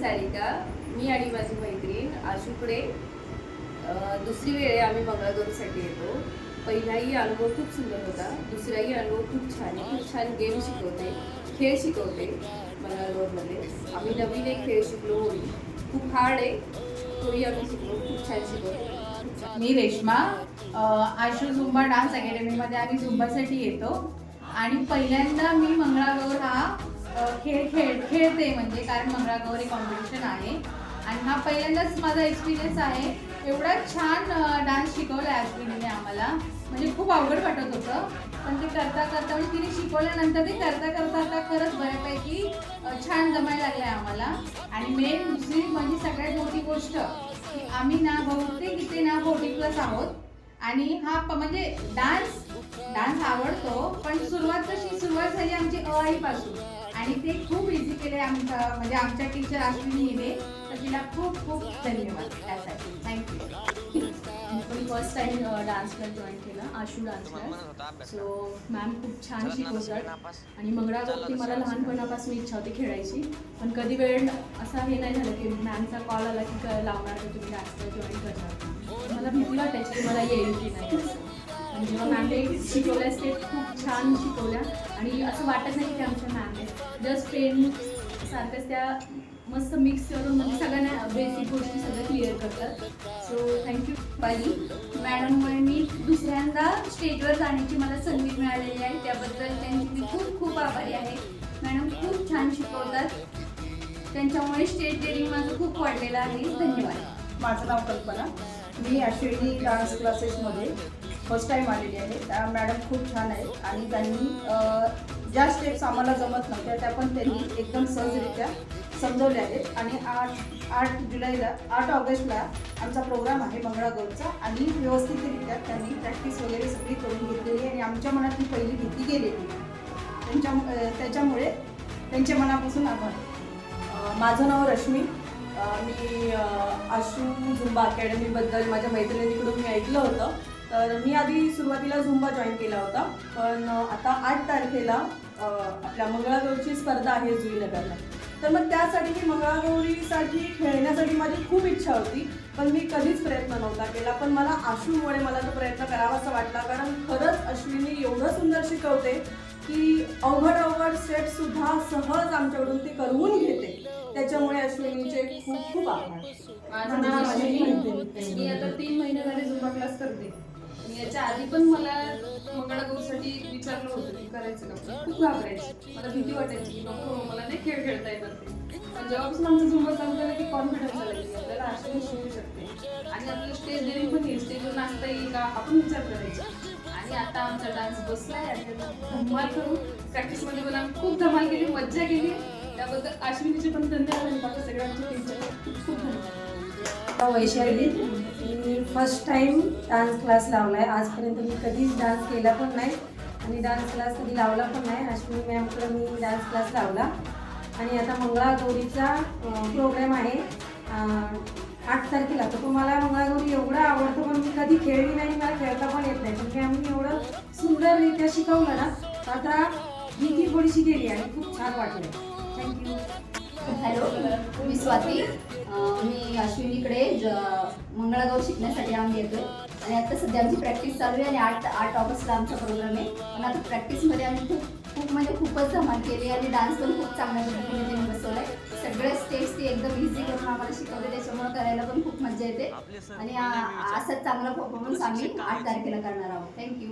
सारिका, मी आणि माझी मैत्रीण आशूकडे दुसरी वेळ आहे आम्ही मंगळागौरसाठी येतो. पहिलाही अनुभव खूप सुंदर होता, दुसराही अनुभव खूप छान आहे. खूप छान गेम शिकवते, खेळ शिकवते. मंगळागौरमध्ये आम्ही नवीन एक खेळ शिकलो, होळी. खूप हार्ड आहे, तोही आम्ही शिकलो. खूप छान शिकवतो. मी रेश्मा, आशू झुंबा डान्स अकॅडमीमध्ये आम्ही झुंबासाठी येतो आणि पहिल्यांदा मी मंगळागौर हा खेळते, म्हणजे कारण मंगळागौर एक कॉम्पिटिशन आहे आणि हा पहिल्यांदाच माझा एक्सपिरियन्स आहे. एवढा छान डान्स शिकवला आहे अश्विनीने आम्हाला, म्हणजे खूप अवघड वाटत होतं, पण ते करता करता म्हणजे तिने शिकवल्यानंतर ते करता करता आता खरंच बऱ्यापैकी छान जमायला लागलं आहे आम्हाला. आणि मेन दुसरी म्हणजे सगळ्यात मोठी गोष्ट की आम्ही ना बहुतेक इथे ना 40+ आहोत आणि हा म्हणजे डान्स आवडतो, पण सुरुवात झाली आमची अआईपासून आणि ते खूप इझी केले म्हणजे आमच्या टीचर अश्विनीने, तर तिला खूप खूप धन्यवाद त्यासाठी. थँक्यू. मी first time dance class join केला, Ashu dance class. So ma'am खूप छान शिकवतात आणि मंगळागौरती मला लहानपणापासून इच्छा होती खेळायची, पण कधी वेळ असा हे नाही झालं की मॅमचा कॉल आला की लावणार तर तुम्ही डान्स क्लास जॉईन करणार. मला भीती वाटायची की मला येईल की नाही असं. आणि जेव्हा मॅमने शिकवल्या स्टेप खूप छान शिकवल्या आणि असं वाटत नाही की आमच्या मॅमने जस्ट पेन सारखंच त्या मस्त मिक्स करून म्हणजे सगळ्यांना बेसिक गोष्टी सगळं क्लिअर करतात. So thank you. पाली मॅडममुळे मी दुसऱ्यांदा स्टेजवर जाण्याची मला संधी मिळालेली आहे, त्याबद्दल त्यांची मी खूप खूप आभारी आहे. मॅडम खूप छान शिकवतात, त्यांच्यामुळे स्टेज डेअरिंग माझं खूप वाढलेलं आहे. धन्यवाद. माझं नाव कल्पना, मी अश्विनी डान्स क्लासेसमध्ये फर्स्ट टाईम आलेली आहे. त्या मॅडम खूप छान आहेत आणि त्यांनी ज्या स्टेप्स आम्हाला जमत नव्हत्या त्या पण त्यांनी एकदम सहजरित्या समजवल्या आहेत. आणि 8 ऑगस्टला आमचा प्रोग्राम आहे मंगळागौरचा आणि व्यवस्थितरित्या त्यांनी प्रॅक्टिस वगैरे सगळी करून घेतलेली आणि आमच्या मनातली पहिली भीती गेलेली. त्याच्यामुळे त्यांच्या मनापासून आभार. माझं नाव रश्मी. मी आशू झुंबा अकॅडमीबद्दल माझ्या मैत्रिणीकडून मी ऐकलं होतं, तर मी आधी सुरुवातीला झुंबा जॉईन केला होता, पण आता 8 तारखेला आपल्या मंगळागौरची स्पर्धा आहे जुईनगरला. तर मग त्यासाठी मी मंगळागौरीसाठी खेळण्यासाठी माझी खूप इच्छा होती, पण मी कधीच प्रयत्न नव्हता केला. पण मला आशूमुळे मला तो प्रयत्न करावासा वाटला, कारण खरंच अश्विनी एवढं सुंदर शिकवते की अवघड स्टेप्ससुद्धा सहज आमच्याकडून ती करवून घेते. त्याच्यामुळे अश्विनीचे खूप खूप आभार. माझं नाव अश्विनी. मी आता 3 महिने झाले झुंबा क्लास करते आणि याच्या आधी पण मला मंगळागौरसाठी विचारलं होतं की करायचं का. खूप घाबरायची, मला भीती वाटायची की नको मला नाही खेळ खेळता येणार ते. पण जेव्हापासून आमचं झुंबा चालू झालं की कॉन्फिडन्स आला की आपल्याला अश्विनी शिकू शकते आणि आपल्याला स्टेज डेअरिंग पण येईल, स्टेजवर नाचता येईल का आपण विचार करायचा. आणि आता आमचा डान्स बसलाय आणि धमाल करून प्रॅक्टिसमध्ये पण आम्ही खूप धमाल केली, मज्जा केली. त्याबद्दल अश्विनीचे पण धन्यवाद आणि बाकी सगळ्यांचे खूप खूप धन्यवाद. वैशाली, मी फर्स्ट टाईम डान्स क्लास लावला आहे. आजपर्यंत मी कधीच डान्स केला पण नाही आणि डान्स क्लास कधी लावला पण नाही. अश्विनी मॅमकडे मी डान्स क्लास लावला आणि आता मंगळागौरीचा प्रोग्राम आहे 8 तारखेला. तर तुम्हाला मंगळागौरी एवढं आवडतं, पण मी कधी खेळली नाही, मला खेळता पण येत नाही. पण आम्ही एवढं सुंदररित्या शिकवलं ना, आता भीती थोडीशी गेली आणि खूप छान वाटलं. थँक्यू. हॅलो, मी स्वाती. मी अश्विनीकडे मंगळागौर शिकण्यासाठी आम्ही येतोय आणि आता सध्या आमची प्रॅक्टिस चालू आहे आणि 8 ऑगस्टला आमचा प्रोग्राम आहे. पण आता प्रॅक्टिसमध्ये आम्ही खूपच धमाल केली आणि डान्स पण खूप चांगल्या पद्धतीने त्यांनी बसवला आहे. सगळे स्टेप्स ती एकदम इझी करून आम्हाला शिकवले, त्याच्यामुळे करायला पण खूप मजा येते आणि असाच चांगला परफॉर्मन्स आम्ही 8 तारखेला करणार आहोत. थँक्यू.